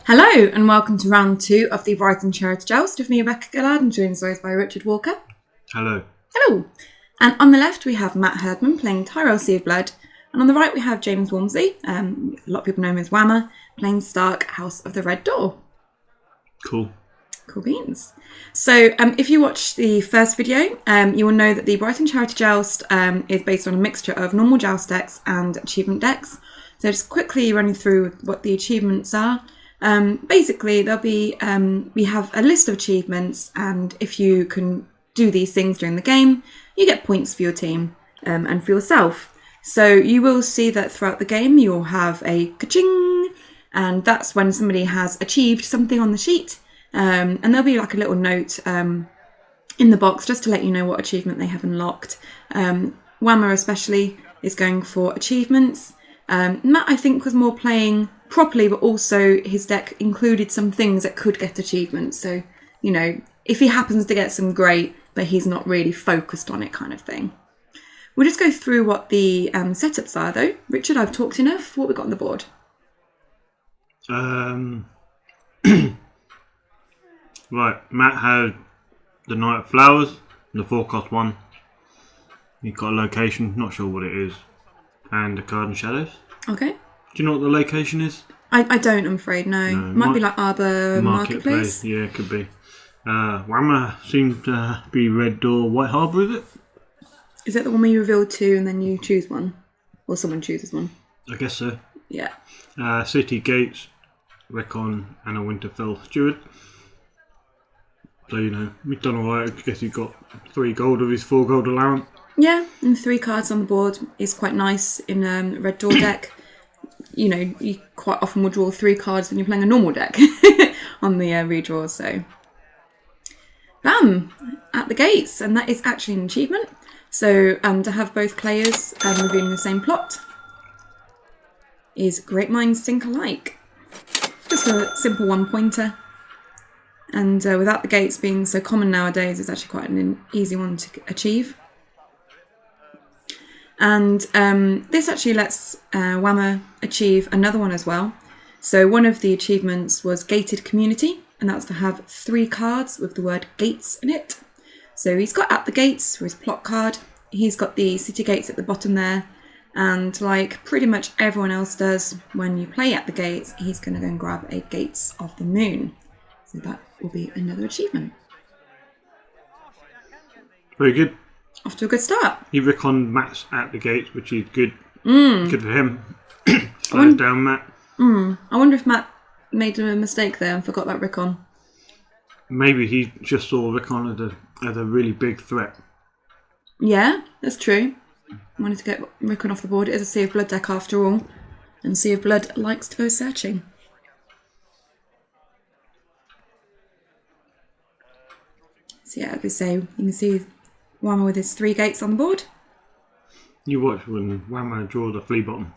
Hello and welcome to round 2 of the Brighton charity Joust with me, Rebecca Gillard, and joined as always by Richard Walker. Hello. Hello. And on the left we have Matt Herdman playing Tyrell Sea of Blood, and on the right we have James Walmsley, a lot of people know him as Whammer, playing Stark House of the Red Door. Cool. Cool beans. So if you watch the first video, you will know that the Brighton charity Joust is based on a mixture of normal Joust decks and achievement decks. So just quickly running through what the achievements are. Basically, there'll be we have a list of achievements, and if you can do these things during the game, you get points for your team and for yourself. So you will see that throughout the game you'll have a ka-ching, and that's when somebody has achieved something on the sheet, and there'll be like a little note in the box just to let you know what achievement they have unlocked. Whammer especially is going for achievements. Matt, I think, was more playing properly, but also his deck included some things that could get achievements. So, you know, if he happens to get some, great, but he's not really focused on it kind of thing. We'll just go through what the setups are, though. Richard, I've talked enough. What we got on the board? Right, Matt had the Knight of Flowers, the 4-cost one. He's got a location, not sure what it is, and the Card and Shadows. Okay. Do you know what the location is? I don't, I'm afraid, no. Might be like Arbor Marketplace. Yeah, it could be. Whammer seemed to be Red Door, White Harbour, is it? Is it the one where you reveal 2 and then you choose one? Or someone chooses one? I guess so. Yeah. City Gates, Recon, and a Winterfell Steward. So, you know, he's done alright. I guess he got 3 gold of his 4 gold allowance. Yeah, and 3 cards on the board is quite nice in a Red Door deck. You know, you quite often will draw 3 cards when you're playing a normal deck on the redraw, so. Bam! At the gates, and that is actually an achievement. So to have both players revealing the same plot is Great Minds Think Alike. Just a simple 1-pointer. And without the gates being so common nowadays, it's actually quite an easy one to achieve. And this actually lets Whammer achieve another one as well. So one of the achievements was Gated Community, and that's to have 3 cards with the word gates in it. So he's got At the Gates for his plot card. He's got the City Gates at the bottom there. And like pretty much everyone else does when you play At the Gates, he's going to go and grab a Gates of the Moon. So that will be another achievement. Very good. Off to a good start. He reckoned Matt's At the Gates, which is good. Good for him. Slows down Matt. I wonder if Matt made a mistake there and forgot that Rickon. Maybe he just saw Rickon as a really big threat. Yeah, that's true. Wanted to get Rickon off the board. It is a Sea of Blood deck after all. And Sea of Blood likes to go searching. So yeah, as we say, you can see Whammer with his 3 gates on the board. You watch when Whammer draws a flea bottom.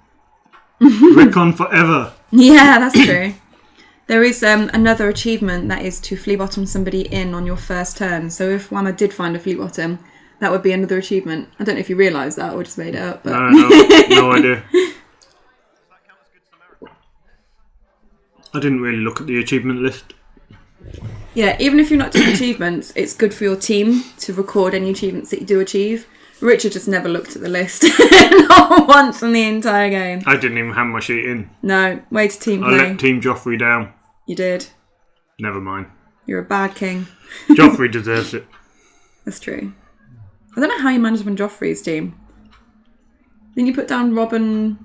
Rickon forever. Yeah, that's true. There is another achievement that is to flea bottom somebody in on your first turn. So if Whammer did find a flea bottom, that would be another achievement. I don't know if you realise that or just made it up. But No idea. I didn't really look at the achievement list. Yeah, even if you're not doing achievements, it's good for your team to record any achievements that you do achieve. Richard just never looked at the list. Not once in the entire game. I didn't even have my sheet in. No, way to team play. I let Team Joffrey down. You did. Never mind. You're a bad king. Joffrey deserves it. That's true. I don't know how you managed on Joffrey's team. Didn't you put down Robin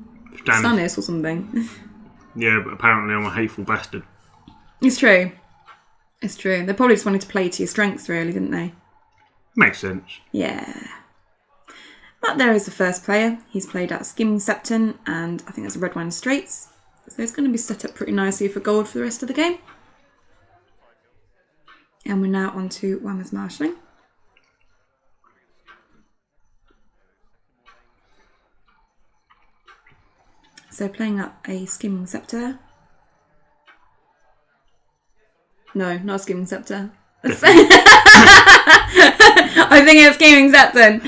Stannis or something? Yeah, but apparently I'm a hateful bastard. It's true. It's true. They probably just wanted to play to your strengths, really, didn't they? Makes sense. Yeah. But there is the first player. He's played at Skimming Septon, and I think that's a Red Wine Straits. So it's going to be set up pretty nicely for gold for the rest of the game. And we're now on to Whammer's Marshalling. So playing up a Skimming Scepter. No, not a Skimming Scepter. I think it's Scheming Septon.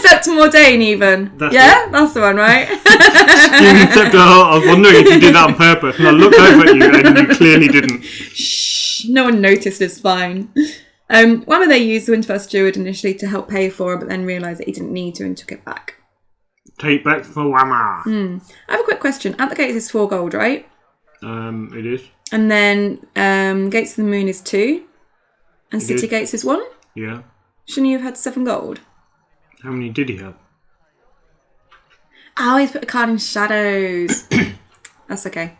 Septon Mordain, even. That's the one, right? Scheming Septon. I was wondering if you did that on purpose, and I looked over at you, and you clearly didn't. Shh, no one noticed. It's fine. Whammer they used the Winterfell Steward initially to help pay for it, but then realised that he didn't need to and took it back. Take back for Whammer. I have a quick question. At the Gates is 4 gold, right? It is. And then Gates of the Moon is 2. And City Gates is 1? Yeah. Shouldn't you have had 7 gold? How many did he have? Oh, he's put a card in Shadows. That's okay.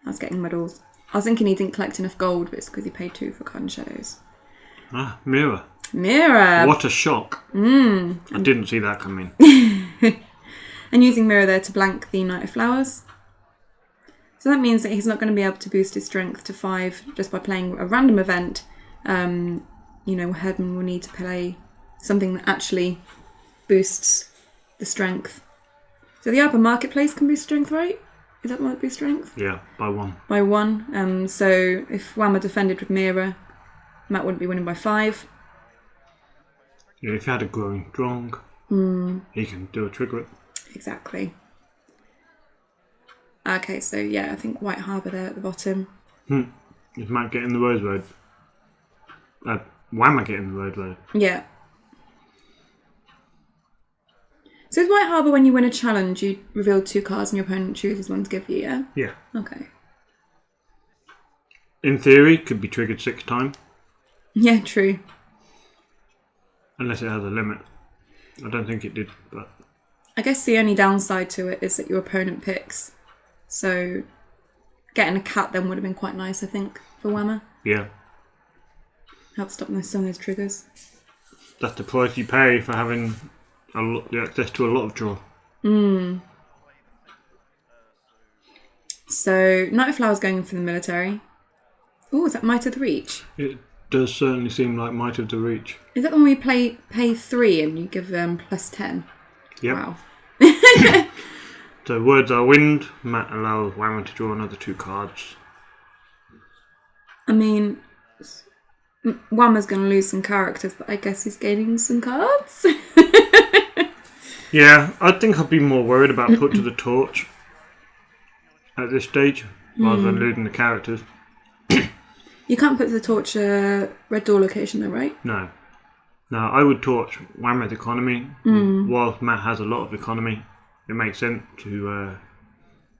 I was getting muddled. I was thinking he didn't collect enough gold, but it's because he paid 2 for a card in Shadows. Ah, Mirror. Mirror! What a shock. I didn't see that coming. And using Mirror there to blank the Knight of Flowers. So that means that he's not going to be able to boost his strength to 5 just by playing a random event. Herdman will need to play something that actually boosts the strength. So the upper marketplace can boost strength, right? Is that what boost strength? Yeah, by 1. By 1. So if Whammer defended with Mirror, Matt wouldn't be winning by 5. Yeah, if he had a growing strong, he can do a trigger it. Exactly. Okay, so yeah, I think White Harbour there at the bottom. Is Matt getting the Rose Road? Whammer getting the Rose Road? Yeah. So is White Harbour when you win a challenge, you reveal 2 cards and your opponent chooses one to give you, yeah? Yeah. Okay. In theory, could be triggered 6 times. Yeah, true. Unless it has a limit. I don't think it did, but... I guess the only downside to it is that your opponent picks. So getting a cat then would have been quite nice, I think, for Whammer. Yeah. Help stop some of those triggers. That's the price you pay for having the access to a lot of draw. So Knight of Flowers going for the military. Oh, is that Might of the Reach? It does certainly seem like Might of the Reach. Is that the one where you pay 3 and you give plus 10? Yep. Wow. So words are wind. Matt allows Whammer to draw another 2 cards. I mean, Whammer's going to lose some characters, but I guess he's gaining some cards. Yeah, I think I'd be more worried about Put to the Torch at this stage, rather than losing the characters. You can't put to the torch Red Door location though, right? No. No, I would torch Whammer's economy. Whilst Matt has a lot of economy, it makes sense to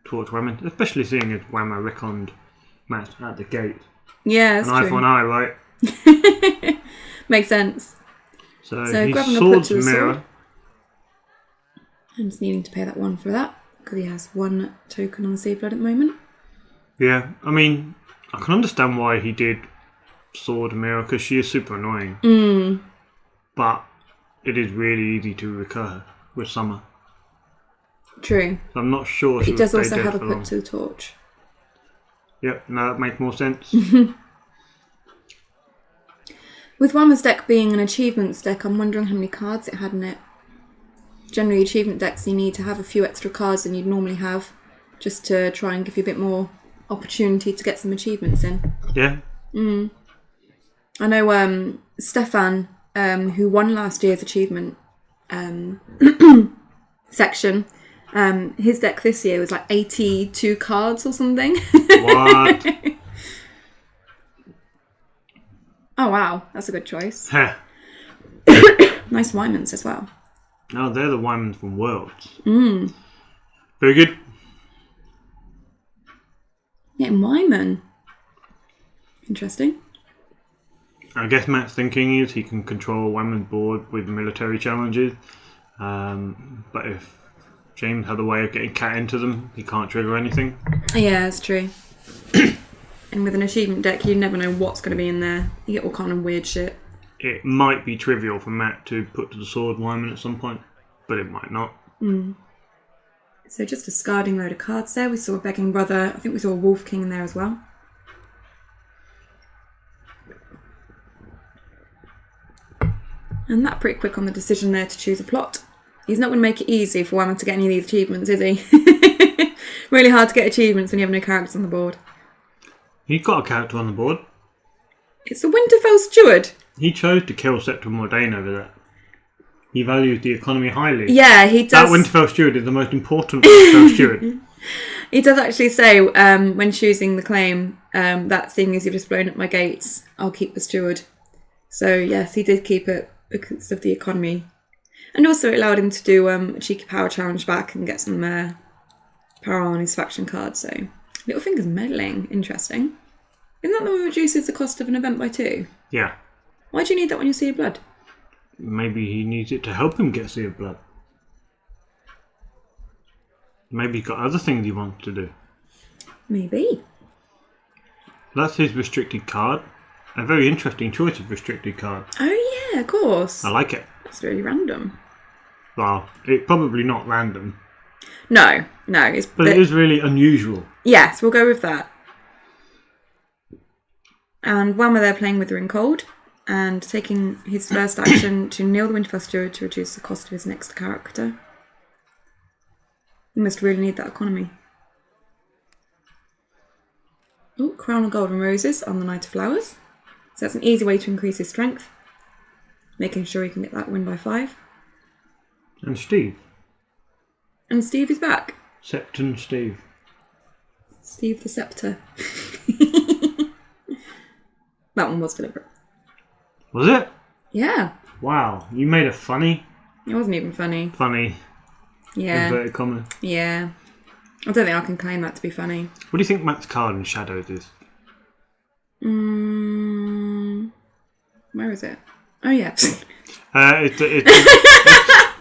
torch Whammer, especially seeing as Whammer reckoned Matt at the gate. Yeah, that's an eye true. for an eye, right? Makes sense. So grabbing he a swords put to the Mirror. sword. I'm just needing to pay that 1 for that, because he has 1 token on the Sea of Blood at the moment. Yeah, I mean, I can understand why he did sword Mirror, because she is super annoying. But it is really easy to recur with Summer. True. So I'm not sure But she he does will also stay have a dead for put long. to the torch. Yep, no, that makes more sense. With Whammer's deck being an achievements deck, I'm wondering how many cards it had in it. Generally, achievement decks, you need to have a few extra cards than you'd normally have, just to try and give you a bit more opportunity to get some achievements in. Yeah. I know Stefan, who won last year's achievement section, his deck this year was like 82 cards or something. What? Oh wow, that's a good choice. Heh. Nice Wymans as well. No, they're the Wymans from Worlds. Very good. Yeah, Wyman. Interesting. I guess Matt's thinking is he can control Whammer's board with military challenges. But if James had a way of getting cat into them, he can't trigger anything. Yeah, that's true. And with an achievement deck, you never know what's going to be in there. You get all kind of weird shit. It might be trivial for Matt to put to the sword Wyman at some point, but it might not. So just discarding a load of cards there. We saw a Begging Brother. I think we saw a Wolf King in there as well. And that pretty quick on the decision there to choose a plot. He's not going to make it easy for Whammer to get any of these achievements, is he? Really hard to get achievements when you have no characters on the board. He's got a character on the board. It's a Winterfell Steward. He chose to kill Septon Mordain over that. He values the economy highly. Yeah, he does. That Winterfell steward is the most important Winterfell steward. He does actually say, when choosing the claim, that seeing as you've just blown up my gates, I'll keep the steward. So yes, he did keep it because of the economy. And also it allowed him to do a cheeky power challenge back and get some power on his faction card. So Littlefinger's meddling. Interesting. Isn't that the one that reduces the cost of an event by 2? Yeah. Why do you need that when you Sea of Blood? Maybe he needs it to help him get Sea of Blood. Maybe he's got other things he wants to do. Maybe. That's his restricted card. A very interesting choice of restricted card. Oh yeah, of course. I like it. It's really random. Well, it's probably not random. No. But it is really unusual. Yes, we'll go with that. And Whammer there playing Withering Cold and taking his first action to kneel the Winterfell Steward to reduce the cost of his next character. He must really need that economy. Oh, Crown of Golden Roses on the Knight of Flowers. So that's an easy way to increase his strength. Making sure he can get that win by 5. And Steve. And Steve is back. Septon Steve. Steve the Scepter. That one was deliberate. Was it? Yeah. Wow, you made it funny. It wasn't even funny. Funny. Yeah. Inverted commas. Yeah. I don't think I can claim that to be funny. What do you think Matt's card in Shadows is? Where is it? Oh yeah. It's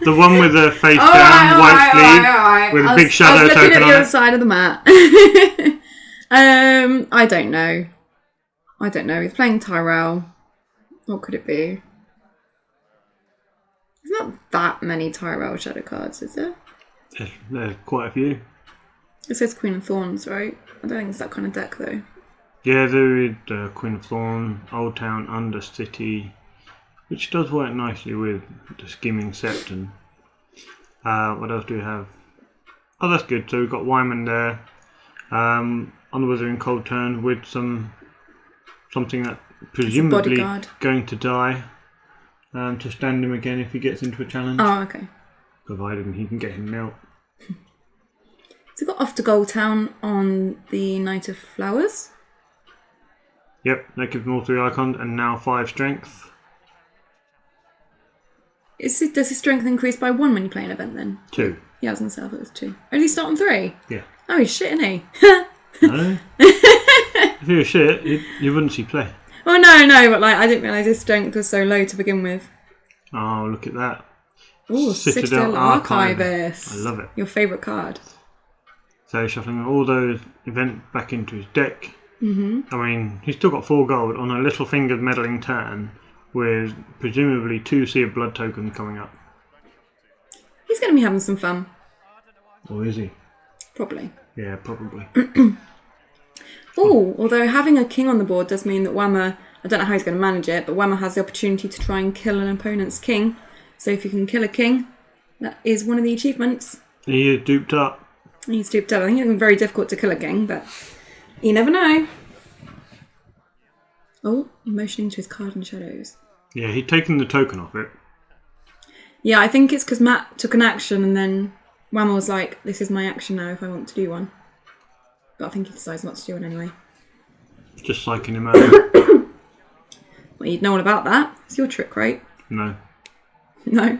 the one with the face down, white sleeve, with a big shadow token on it. I was looking at the other side of the mat. I don't know. He's playing Tyrell. What could it be? There's not that many Tyrell shadow cards, is there? There's quite a few. It says Queen of Thorns, right? I don't think it's that kind of deck, though. Yeah, there is Queen of Thorns, Old Town, Undercity, which does work nicely with the Skimming Septon. What else do we have? Oh, that's good. So we've got Wyman there on the Withering Cold turn with something that presumably going to die to stand him again if he gets into a challenge. Oh, okay. Provided he can get him out. So we've got Off to Gold Town on the Knight of Flowers. Yep, that gives him all 3 icons and now 5 strength. Does his strength increase by 1 when you play an event then? 2. Yeah, I was going to say I thought it was 2. Oh, did he start on 3? Yeah. Oh, he's shit, isn't he? No. If he was shit, you wouldn't see play. Well, no, but I didn't realise his strength was so low to begin with. Oh, look at that. Oh, Citadel Archivist. I love it. Your favourite card. So shuffling all those events back into his deck. Mm-hmm. I mean, he's still got 4 gold on a Littlefinger's meddling turn with presumably 2 Sea of Blood tokens coming up. He's going to be having some fun. Or is he? Probably. Yeah, probably. Oh, although having a king on the board does mean that Whammer, I don't know how he's going to manage it, but Whammer has the opportunity to try and kill an opponent's king. So if you can kill a king, that is one of the achievements. He is duped up. He's duped up. I think it's very difficult to kill a king, but you never know. Oh, motioning to his card in shadows. Yeah, he'd taken the token off it. Yeah, I think it's because Matt took an action and then Whammer was like, this is my action now if I want to do one. But I think he decides not to do one anyway. Just psyching him out. Well, you'd know all about that. It's your trick, right? No. No.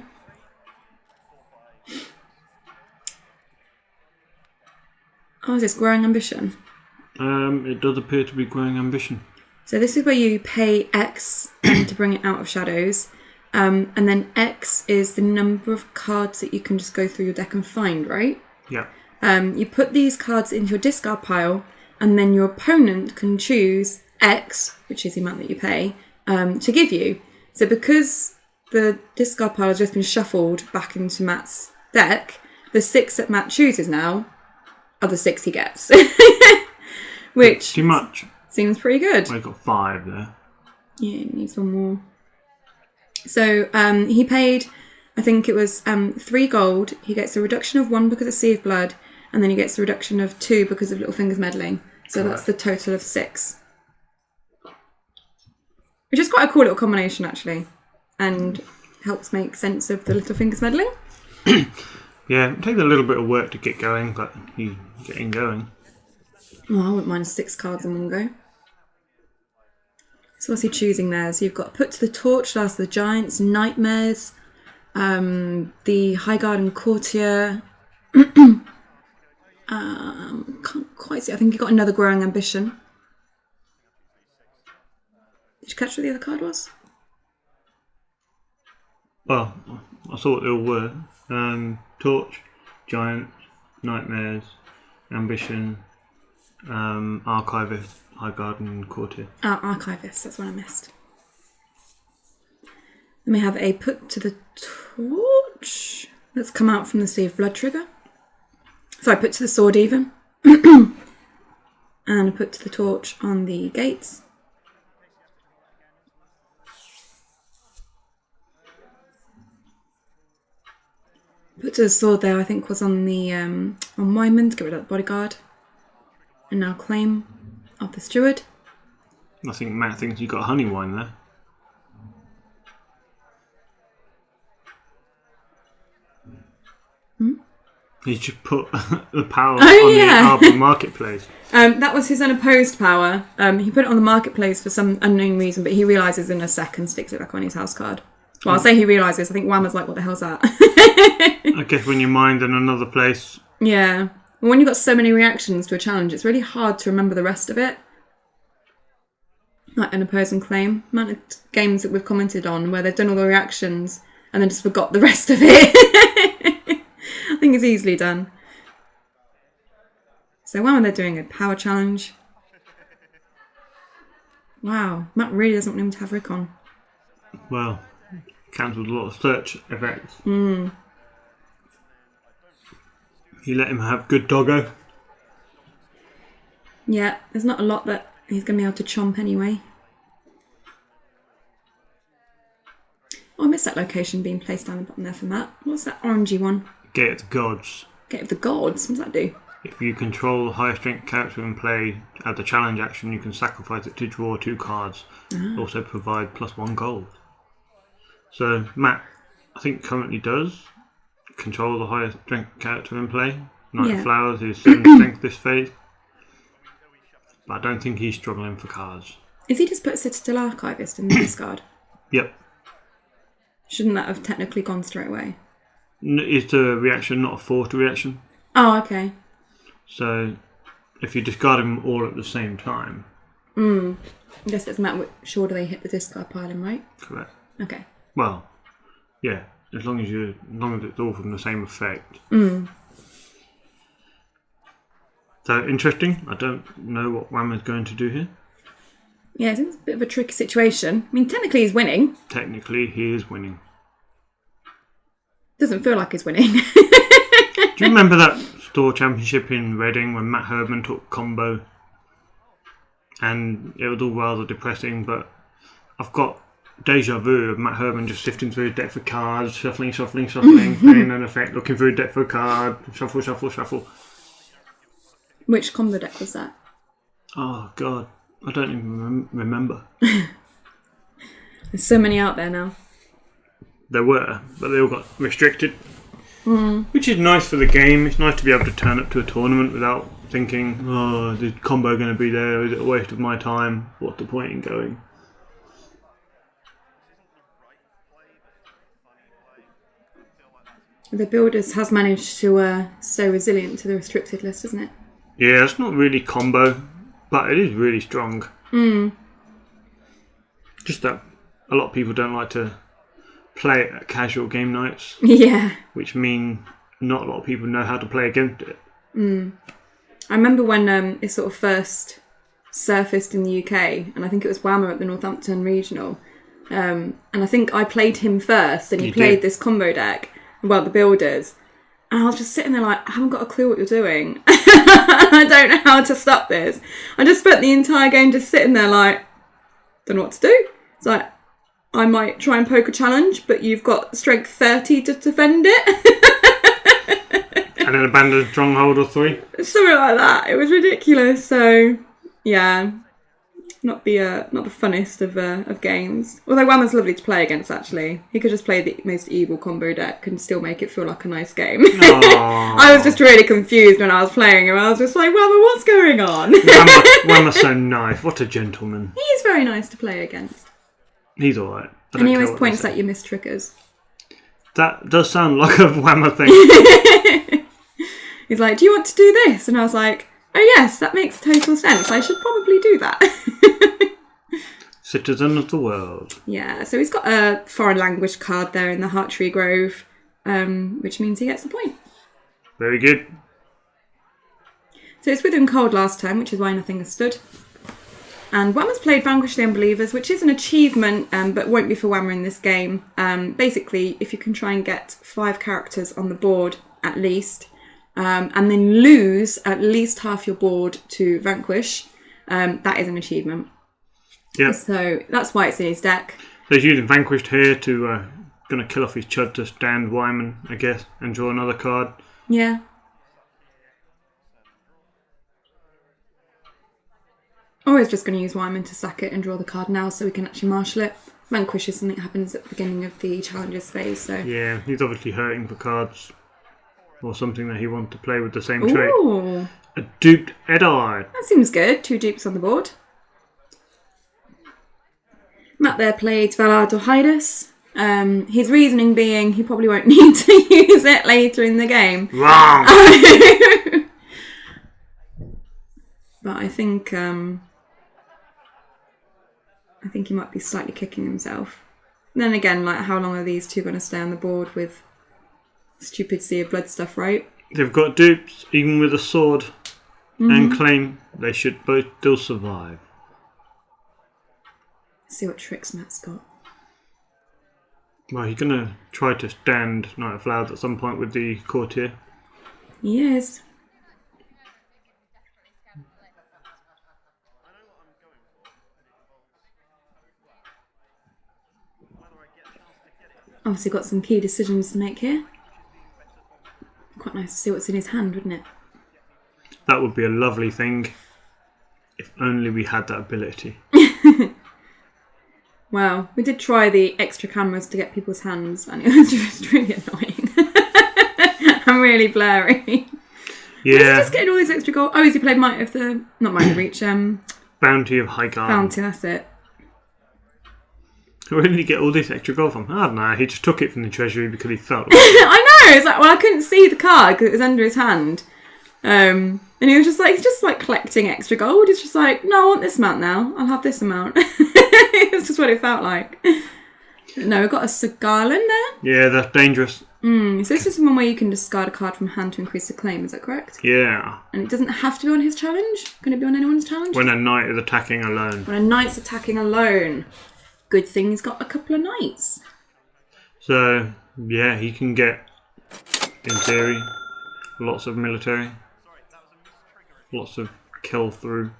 Oh, is this growing ambition? It does appear to be growing ambition. So this is where you pay X to bring it out of shadows. And then X is the number of cards that you can just go through your deck and find, right? Yeah. You put these cards into your discard pile, and then your opponent can choose X, which is the amount that you pay, to give you. So because the discard pile has just been shuffled back into Matt's deck, the 6 that Matt chooses now are the 6 he gets. Which too much. Seems pretty good. I've got 5 there. Yeah, it needs one more. So he paid, I think it was 3 gold. He gets a reduction of 1 because of Sea of Blood, and then he gets a reduction of 2 because of Littlefinger's meddling. So that's the total of 6. which is quite a cool little combination actually, and helps make sense of the Littlefingers meddling. Yeah, it takes a little bit of work to get going, but you getting going. Oh, I wouldn't mind 6 cards in one go. So what's he choosing there? So you've got Put to the Torch, Last of the Giants, Nightmares, the Highgarden Courtier. Can't quite see. I think you got another Growing Ambition. Did you catch what the other card was? Well, I thought they all were. Torch, Giant, Nightmares, Ambition, Archivist, Highgarden Courtier. Oh, Archivist, that's what I missed. Then we have a Put to the Torch. Let's come out from the Sea of Blood trigger. Sorry, Put to the Sword even. And a Put to the Torch on the gates. Put to the Sword there, I think, was on the on Wyman to get rid of the bodyguard. And now Claim of the Steward. I think Matt thinks you got Honeywine there. He should put the power on the Arbor Marketplace. That was his unopposed power. He put it on the marketplace for some unknown reason, but he realises in a second, sticks it back on his house card. Well, I'll say he realises. I think Whammer's like, what the hell's that? I guess when you're mined in another place. Yeah. Well, when you've got so many reactions to a challenge, it's really hard to remember the rest of it. Like Unopposed and Claim. Amount of games that we've commented on where they've done all the reactions and then just forgot the rest of it. I think it's easily done. So while they're doing a power challenge. Wow, Matt really doesn't want him to have Rickon. Well, cancelled a lot of search effects. He let him have good doggo. Yeah, there's not a lot that he's going to be able to chomp anyway. Oh, I missed that location being placed down the bottom there for Matt. What's that orangey one? Gate of the Gods. Gate of the Gods? What does that do? If you control the highest strength character in play at the challenge action, you can sacrifice it to draw 2 cards. Also provide +1 gold. So Matt, I think currently does control the highest strength character in play. Knight of Flowers is 7 strength this phase. But I don't think he's struggling for cards. Is he just put Citadel Archivist in the discard? Yep. Shouldn't that have technically gone straight away? It's a reaction, not a forced reaction. Oh, okay. So if you discard them all at the same time. I guess it doesn't matter which order they hit the discard pile in, right? Correct. Okay. Well, yeah, as long as it's all from the same effect. So interesting. I don't know what Whammer's going to do here. Yeah, it's a bit of a tricky situation. I mean, technically he's winning. Technically, he is winning. Doesn't feel like he's winning. Do you remember that store championship in Reading when Matt Herman took combo? And it was all rather depressing, but I've got deja vu of Matt Herman just sifting through his deck for cards, shuffling, playing an effect, looking through a deck for a card, shuffle. Which combo deck was that? Oh, God. I don't even remember. There's so many out there now. There were, but they all got restricted. Which is nice for the game. It's nice to be able to turn up to a tournament without thinking, oh, is the combo going to be there? Is it a waste of my time? What's the point in going? The Builders has managed to stay resilient to the restricted list, hasn't it? Yeah, it's not really combo, but it is really strong. Just that a lot of people don't like to play it at casual game nights. Yeah. Which mean not a lot of people know how to play against it. I remember when it sort of first surfaced in the UK, and I think it was Whammer at the Northampton Regional. And I think I played him first, and he played this combo deck, well, the Builders. And I was just sitting there like, I haven't got a clue what you're doing. I don't know how to stop this. I just spent the entire game just sitting there like, don't know what to do. It's like, I might try and poke a challenge, but you've got strength 30 to defend it. And then abandon stronghold or 3. Something like that. It was ridiculous. So, yeah. not the funnest of games. Although Whammer's lovely to play against, actually. He could just play the most evil combo deck and still make it feel like a nice game. I was just really confused when I was playing him. I was just like, Whammer, what's going on? Whammer's so nice. What a gentleman. He is very nice to play against. He's alright. And he always points at your missed triggers. That does sound like a Whammer thing. He's like, do you want to do this? And I was like, oh yes, that makes total sense. I should probably do that. Citizen of the world. Yeah, so he's got a foreign language card there in the Heart Tree Grove, which means he gets the point. Very good. So it's Withering Cold last time, which is why nothing has stood. And Whammer's played Vanquish the Unbelievers, which is an achievement, but won't be for Whammer in this game. Basically, if you can try and get 5 characters on the board, at least, and then lose at least half your board to Vanquish, that is an achievement. Yeah. So that's why it's in his deck. So he's using Vanquished here to going to kill off his Chud to stand Wyman, I guess, and draw another card. Yeah. Or he's just going to use Wyman to sack it and draw the card now so we can actually marshal it. Vanquish is something that happens at the beginning of the challenges phase, so... Yeah, he's obviously hurting for cards. Or something that he wants to play with the same Ooh. trait. A duped Ed-Eye. That seems good. 2 dupes on the board. Matt there played Valar Dohaidus. His reasoning being he probably won't need to use it later in the game. Wrong! But I think he might be slightly kicking himself. And then again, like, how long are these two going to stay on the board with stupid Sea of Blood stuff, right? They've got dupes, even with a sword and claim. They should both still survive. Let's see what tricks Matt's got. Well, he's going to try to stand Knight of Flowers at some point with the courtier. He is. Obviously got some key decisions to make here. Quite nice to see what's in his hand, wouldn't it? That would be a lovely thing. If only we had that ability. Wow, we did try the extra cameras to get people's hands and it was just really annoying. I'm really blurry. Yeah. Was he just getting all these extra gold? Oh, has he played Might of the... Not Might of Reach, Bounty of High Guard. Bounty, that's it. Where did he get all this extra gold from? I don't know, he just took it from the treasury because he felt I know, it's like, well, I couldn't see the card because it was under his hand. And he was just like, he's just like collecting extra gold. He's just like, no, I want this amount now. I'll have this amount. It's just what it felt like. No, we've got a Sir Garland there. Yeah, that's dangerous. So this is one where you can discard a card from hand to increase the claim, is that correct? Yeah. And it doesn't have to be on his challenge? Can it be on anyone's challenge? When a knight is attacking alone. When a knight's attacking alone. Good thing he's got a couple of knights. So, yeah, he can get, in theory, lots of military. Lots of kill through.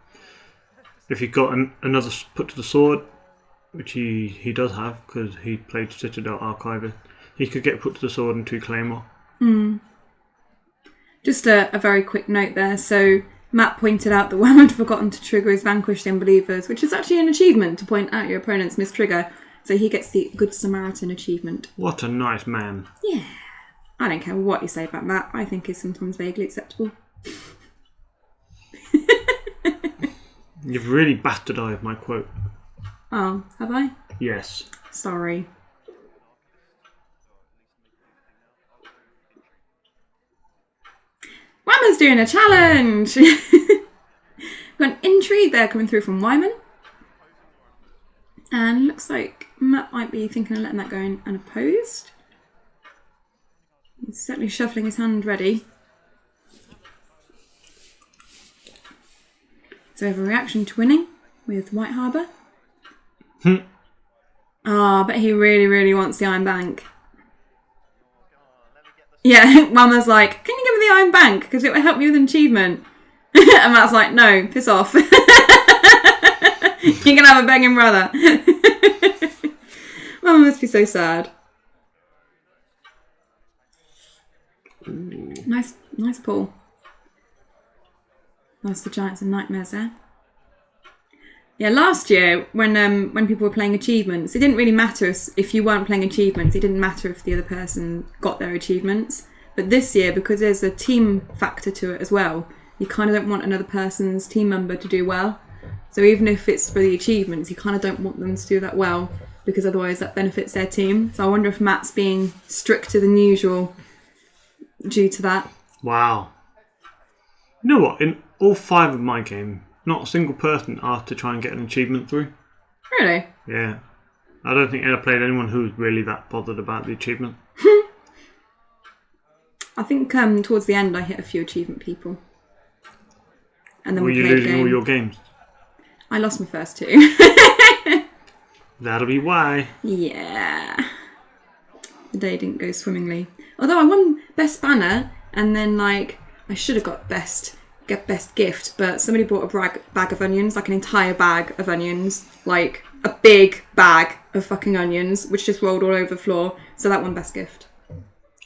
If he got another put to the sword, which he does have, because he played Citadel Archiver, he could get put to the sword and 2 Claymore. Just a very quick note there. So Matt pointed out that Wham had forgotten to trigger his Vanquish the Unbelievers, which is actually an achievement to point out your opponent's mistrigger. So he gets the Good Samaritan achievement. What a nice man. Yeah. I don't care what you say about Matt. I think he's sometimes vaguely acceptable. You've really bastardized my quote. Oh, have I? Yes. Sorry. Wyman's doing a challenge! Got an intrigue there coming through from Wyman. And looks like Matt might be thinking of letting that go in unopposed. He's certainly shuffling his hand ready. So we have a reaction to winning with White Harbour. But he really, really wants the Iron Bank. Yeah, Mama's like, can you give me the Iron Bank? Because it will help me with an achievement. And Matt's like, no, piss off. You can have a begging brother. Mama must be so sad. Nice pull. Nice for Giants and Nightmares there. Yeah, last year when people were playing achievements, it didn't really matter if you weren't playing achievements. It didn't matter if the other person got their achievements. But this year, because there's a team factor to it as well, you kind of don't want another person's team member to do well. So even if it's for the achievements, you kind of don't want them to do that well, because otherwise that benefits their team. So I wonder if Matt's being stricter than usual due to that. Wow. You know what? In all 5 of my games, not a single person asked to try and get an achievement through. Really? Yeah. I don't think I played anyone who was really that bothered about the achievement. I think towards the end I hit a few achievement people. And then Were we you played losing all your games? I lost my first 2. That'll be why. Yeah. The day didn't go swimmingly. Although I won best banner, and then I should have got best gift, but somebody bought a bag of onions, like an entire bag of onions, like a big bag of fucking onions, which just rolled all over the floor. So that won best gift.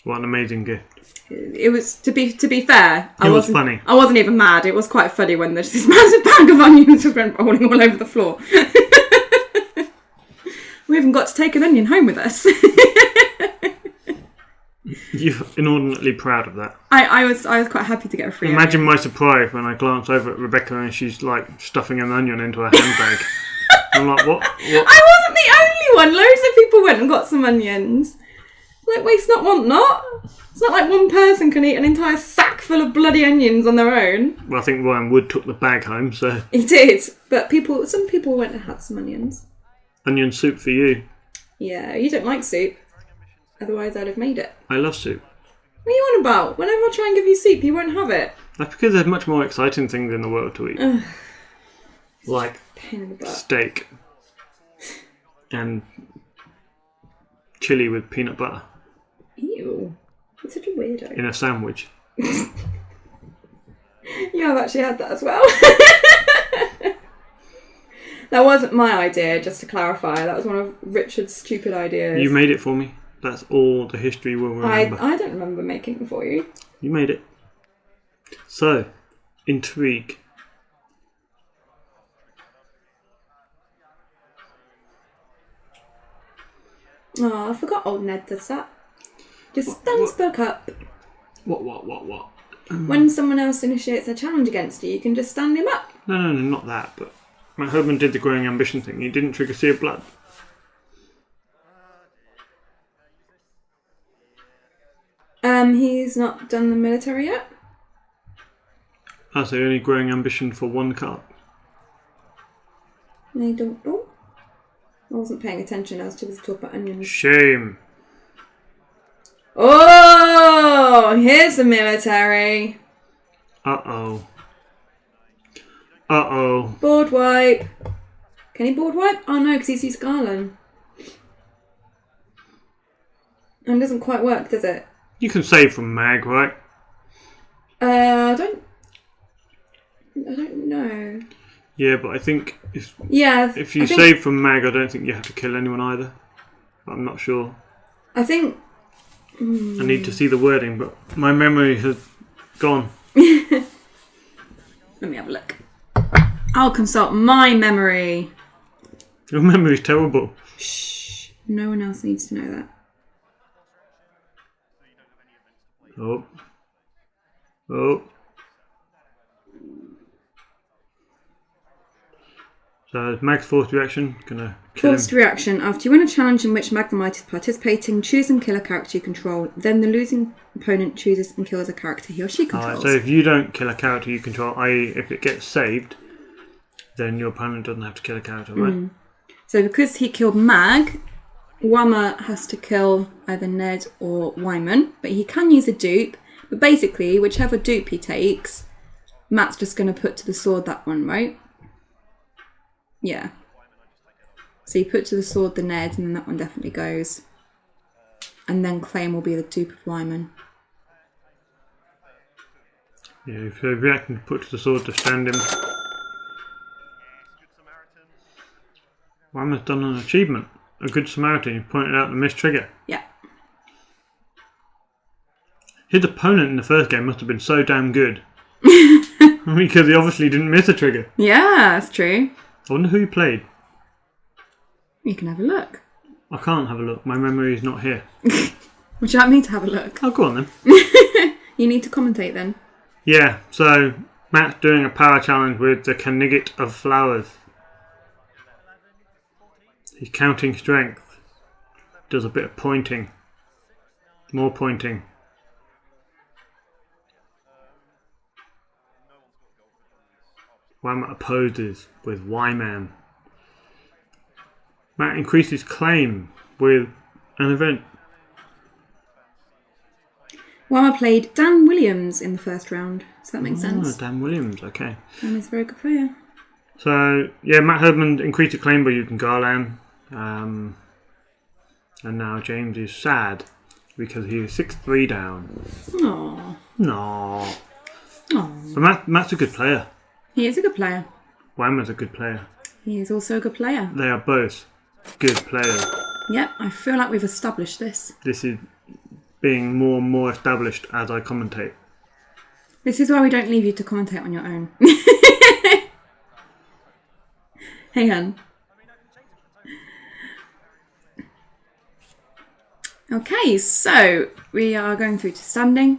What an amazing gift. It was, to be fair, It was funny. I wasn't even mad. It was quite funny when there's this massive bag of onions just went rolling all over the floor. We even got to take an onion home with us. You're inordinately proud of that. I was quite happy to get a free Imagine onion. my surprise when I glance over at Rebecca and she's stuffing an onion into her handbag. I'm like, what? I wasn't the only one. Loads of people went and got some onions. Waste not, want not. It's not like one person can eat an entire sack full of bloody onions on their own. Well, I think Ryan Wood took the bag home, so... He did. But some people went and had some onions. Onion soup for you. Yeah, you don't like soup. Otherwise I'd have made it. I love soup. What are you on about? Whenever I try and give you soup, you won't have it. That's because there's much more exciting things in the world to eat. Like Pain in the butt. steak. And chili with peanut butter. Ew. You're such a weirdo. In a sandwich. You have actually had that as well. That wasn't my idea, just to clarify. That was one of Richard's stupid ideas. You made it for me. That's all the history we'll remember. I don't remember making it for you. You made it. So, intrigue. Oh, I forgot old Ned does that. Just spoke up. What? When someone else initiates a challenge against you, you can just stand him up. No, not that, but Matt Herman did the growing ambition thing. He didn't trigger Sea of Blood. He's not done the military yet. That's the only growing ambition for one card. I don't know. I wasn't paying attention. I was too busy talking about onions. Shame. Oh, here's the military. Uh-oh. Board wipe. Can he board wipe? Oh no, because he's used Garland. And it doesn't quite work, does it? You can save from Mag, right? I don't know. Yeah, but I think if you I think, save from Mag, I don't think you have to kill anyone either. I'm not sure. I think... I need to see the wording, but my memory has gone. Let me have a look. I'll consult my memory. Your memory's terrible. Shh. No one else needs to know that. Oh. So Mag's forced reaction, gonna kill Forced him. reaction. After you win a challenge in which Magnemite is participating, choose and kill a character you control. Then the losing opponent chooses and kills a character he or she controls. Alright, so if you don't kill a character you control, i.e. if it gets saved, then your opponent doesn't have to kill a character, right? So because he killed Mag, Whammer has to kill either Ned or Wyman, but he can use a dupe. But basically, whichever dupe he takes, Matt's just going to put to the sword that one, right? Yeah. So you put to the sword the Ned, and then that one definitely goes. And then Claim will be the dupe of Wyman. Yeah, if you react and put to the sword to stand him. Wyman's done an achievement. A good Samaritan. You pointed out the missed trigger. Yeah. His opponent in the first game must have been so damn good. Because he obviously didn't miss a trigger. Yeah, that's true. I wonder who he played. You can have a look. I can't have a look. My memory is not here. Would you like me to have a look? Oh, go on then. You need to commentate then. Yeah, so Matt's doing a power challenge with the Knigget of Flowers. He's counting strength. Does a bit of pointing. More pointing. Matt opposes with Y-Man. Matt increases claim with an event. Whammer played Dan Williams in the first round. Does that make sense? Dan Williams, okay. And he's a very good player. So, yeah, Matt Herdman increased the claim by using Garland. And now James is sad because he is 6-3 down. Aww. No. Aww. But Matt's a good player. He is a good player. Whammer's a good player. He is also a good player. They are both good players. Yep, I feel like we've established this. This is being more and more established as I commentate. This is why we don't leave you to commentate on your own. Hang on. Okay, so we are going through to standing.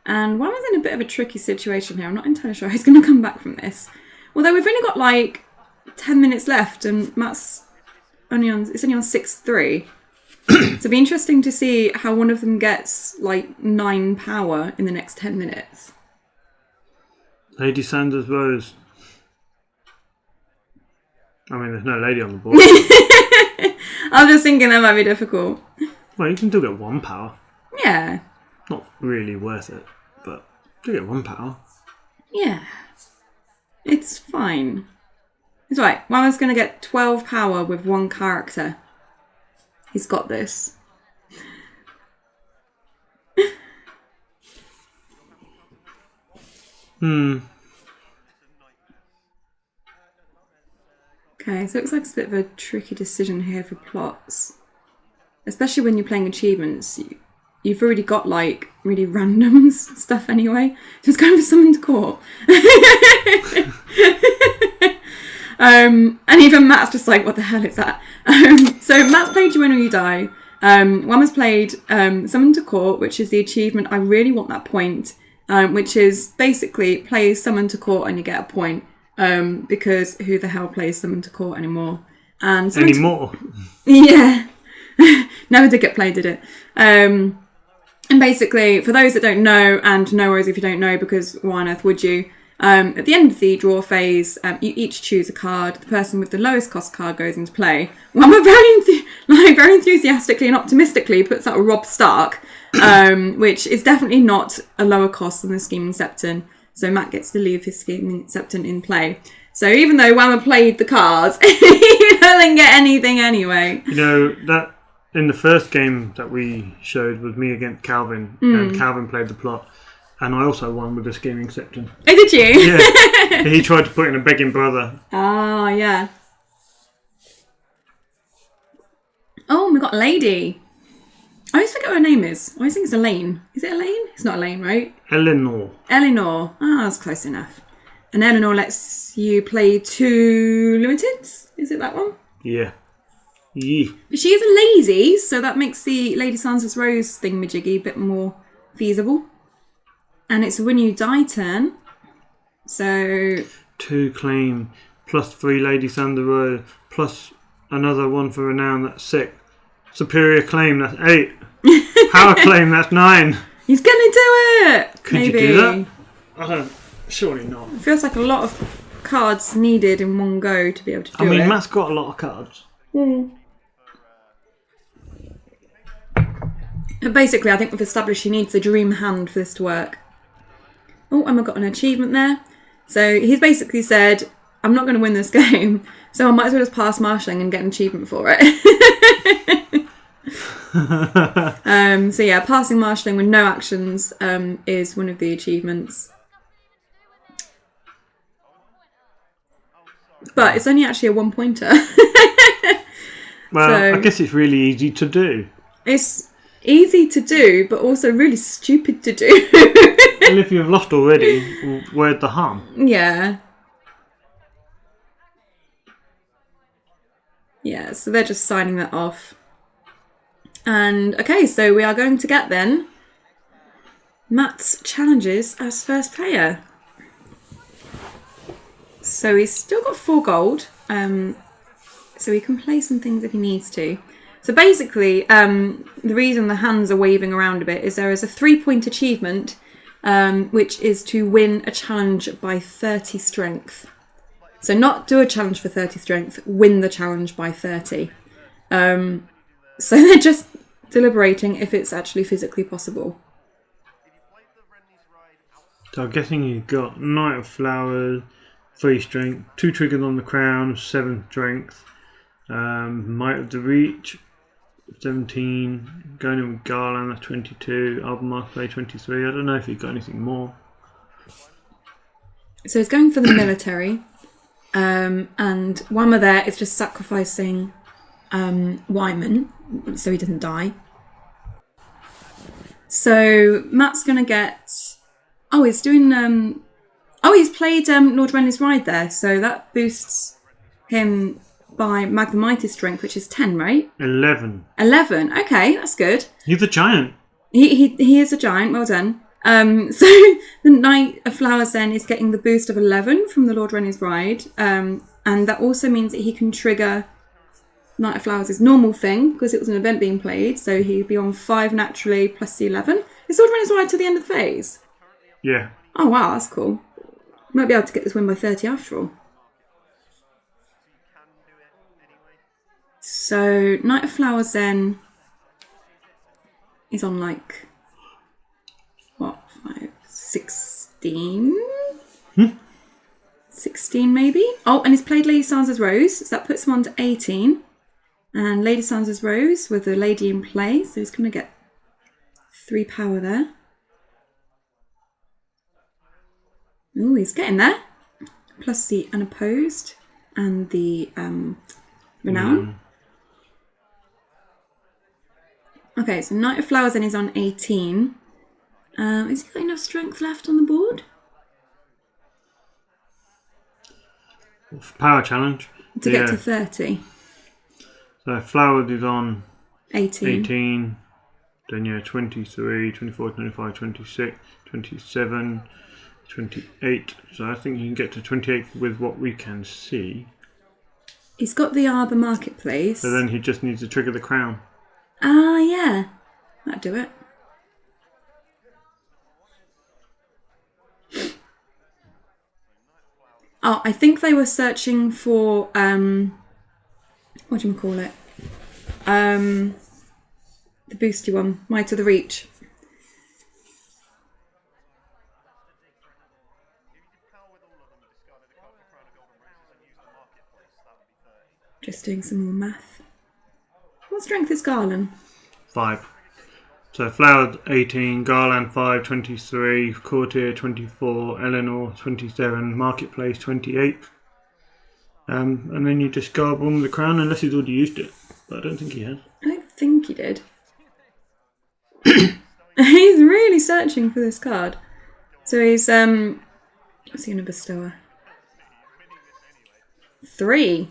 And Whammer's in a bit of a tricky situation here. I'm not entirely sure how he's going to come back from this. Although we've only got like 10 minutes left and Matt's only on 6-3. So it'll be interesting to see how one of them gets like 9 power in the next 10 minutes. Lady Sanders Rose. I mean, there's no lady on the board. I was just thinking that might be difficult. Well, you can still get 1 power. Yeah. Not really worth it, but you get 1 power. Yeah. It's fine. It's right. Whammer's going to get 12 power with 1 character. He's got this. Okay, so it looks like it's a bit of a tricky decision here for plots. Especially when you're playing achievements. You've already got like really random stuff anyway. So it's going for someone to court. And even Matt's just like, what the hell is that? So Matt's played You Win or You Die. Whammer's played Summon to Court, which is the achievement. I really want that point. Which is basically play Summon to Court and you get a point. Because who the hell plays Summon to Court anymore? And anymore? Yeah. Never did get played, did it? And basically, for those that don't know, and no worries if you don't know, because why on earth would you? At the end of the draw phase, you each choose a card. The person with the lowest cost card goes into play. Whammer very enthusiastically and optimistically puts out a Rob Stark, which is definitely not a lower cost than the Scheming Septon. So Matt gets to leave his Scheming Septon in play. So even though Whammer played the cards, he doesn't get anything anyway. You know, that in the first game that we showed was me against Calvin, and Calvin played the plot. And I also won with the Scheming Septon. Oh, did you? Yeah. He tried to put in a begging brother. Oh, yeah. Oh, we got a lady. I always forget what her name is. I always think it's Elaine. Is it Elaine? It's not Elaine, right? Eleanor. Eleanor. Ah, that's close enough. And Eleanor lets you play 2 limiteds. Is it that one? Yeah. Yeah. But she is a lazy, so that makes the Lady Sanders Rose thingamajiggy a bit more feasible. And it's a When You Die turn. So 2 claim, plus 3 Lady Sanders Rose, plus another 1 for renown, that's 6. Superior claim, that's 8. Power claim, that's 9. He's gonna do it! Could Maybe. you do that? I don't. Surely not. It feels like a lot of cards needed in one go to be able to do it. I mean, Matt's got a lot of cards. But basically, I think we've established he needs a dream hand for this to work. Oh, and I've got an achievement there. So he's basically said, I'm not going to win this game, so I might as well just pass marshalling and get an achievement for it. So yeah, passing marshalling with no actions is one of the achievements. But it's only actually a 1-pointer. Well, so, I guess it's really easy to do. It's easy to do, but also really stupid to do. Well, if you've lost already, where's the harm? Yeah. Yeah, so they're just signing that off. And okay, so we are going to get then Matt's challenges as first player. So he's still got 4 gold, so he can play some things if he needs to. So basically, the reason the hands are waving around a bit is there is a 3-point achievement, which is to win a challenge by 30 strength. So not do a challenge for 30 strength, win the challenge by 30. So they're just deliberating if it's actually physically possible. So I'm guessing you've got Knight of Flowers, 3 strength, 2 triggers on the crown, 7 strength, Might of the Reach, 17, going in with Garland, that's 22, Albemarle play 23. I don't know if you've got anything more. So he's going for the military, and Whammer there is just sacrificing Wyman so he doesn't die. So Matt's going to get... Oh, he's doing... he's played Lord Renly's Ride there, so that boosts him by Magnemitis strength, which is 10, right? 11. 11, okay, that's good. He's a giant. He is a giant, well done. So the Knight of Flowers then is getting the boost of 11 from the Lord Renly's Ride, and that also means that he can trigger Knight of Flowers' normal thing, because it was an event being played, so he'd be on 5 naturally plus the 11. Is Lord Renly's Ride to the end of the phase? Yeah. Oh wow, that's cool. Might be able to get this win by 30 after all. So Knight of Flowers then is on like, what, 16? 16 maybe? Oh, and he's played Lady Sansa's Rose, so that puts him on to 18. And Lady Sansa's Rose with the lady in play, so he's going to get 3 power there. Ooh, he's getting there. Plus the unopposed and the renown. Okay, so Knight of Flowers then is on 18. Has he got enough strength left on the board? Power challenge. To get to 30. So Flowers is on 18. Then 23, 24, 25, 26, 27, 28. So I think you can get to 28 with what we can see. He's got the Arbor Marketplace. So then he just needs to trigger the crown. Ah, yeah. That'd do it. Oh, I think they were searching for, what do you call it? The boosty one, Might of the Reach. Just doing some more math. What strength is Garland? 5. So Flowers 18, Garland 5, 23, Courtier 24, Eleanor 27, Marketplace 28. And then you discard one with the crown unless he's already used it. But I don't think he has. I don't think he did. He's really searching for this card. So he's what's he gonna bestow her? 3.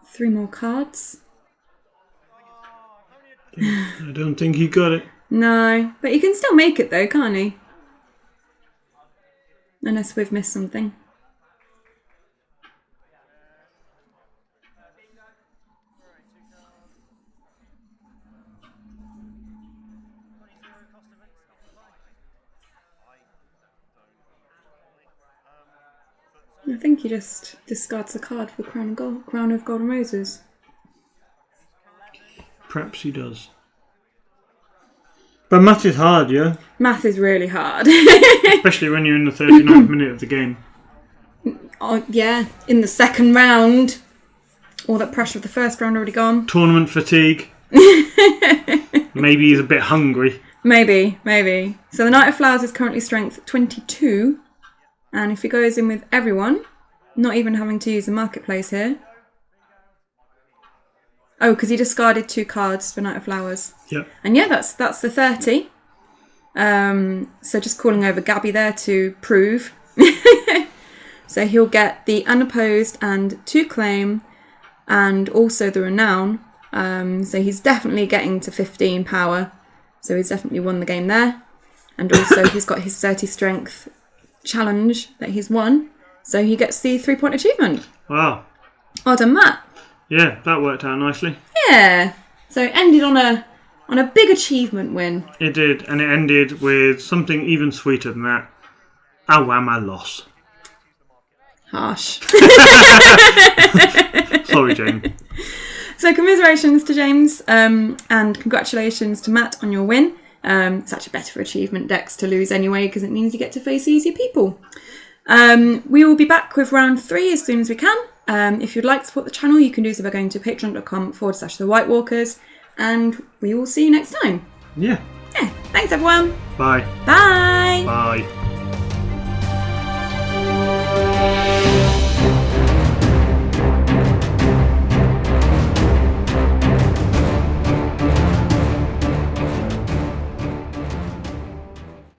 3 more cards. I don't think he got it. No, but he can still make it though, can't he? Unless we've missed something. I think he just discards the card for Crown of Golden Roses. Perhaps he does. But math is hard, yeah? Math is really hard. Especially when you're in the 39th minute of the game. Oh, yeah, in the second round. All that pressure of the first round already gone. Tournament fatigue. Maybe he's a bit hungry. Maybe. So the Knight of Flowers is currently strength 22. And if he goes in with everyone, not even having to use the marketplace here. Oh, because he discarded 2 cards for Knight of Flowers. Yep. And yeah, that's the 30. So just calling over Gabby there to prove. So he'll get the unopposed and 2 claim, and also the renown. So he's definitely getting to 15 power. So he's definitely won the game there. And also he's got his 30 strength challenge that he's won. So he gets the 3-point achievement. Wow. Well done, Matt. Yeah, that worked out nicely. Yeah. So it ended on a big achievement win. It did, and it ended with something even sweeter than that. A Whammer loss. Harsh. Sorry, James. So commiserations to James, and congratulations to Matt on your win. It's actually better for achievement decks to lose anyway, because it means you get to face easier people. We will be back with round 3 as soon as we can. If you'd like to support the channel, you can do so by going to patreon.com/The White Walkers, and we will see you next time. Yeah. Yeah. Thanks, everyone. Bye. Bye. Bye.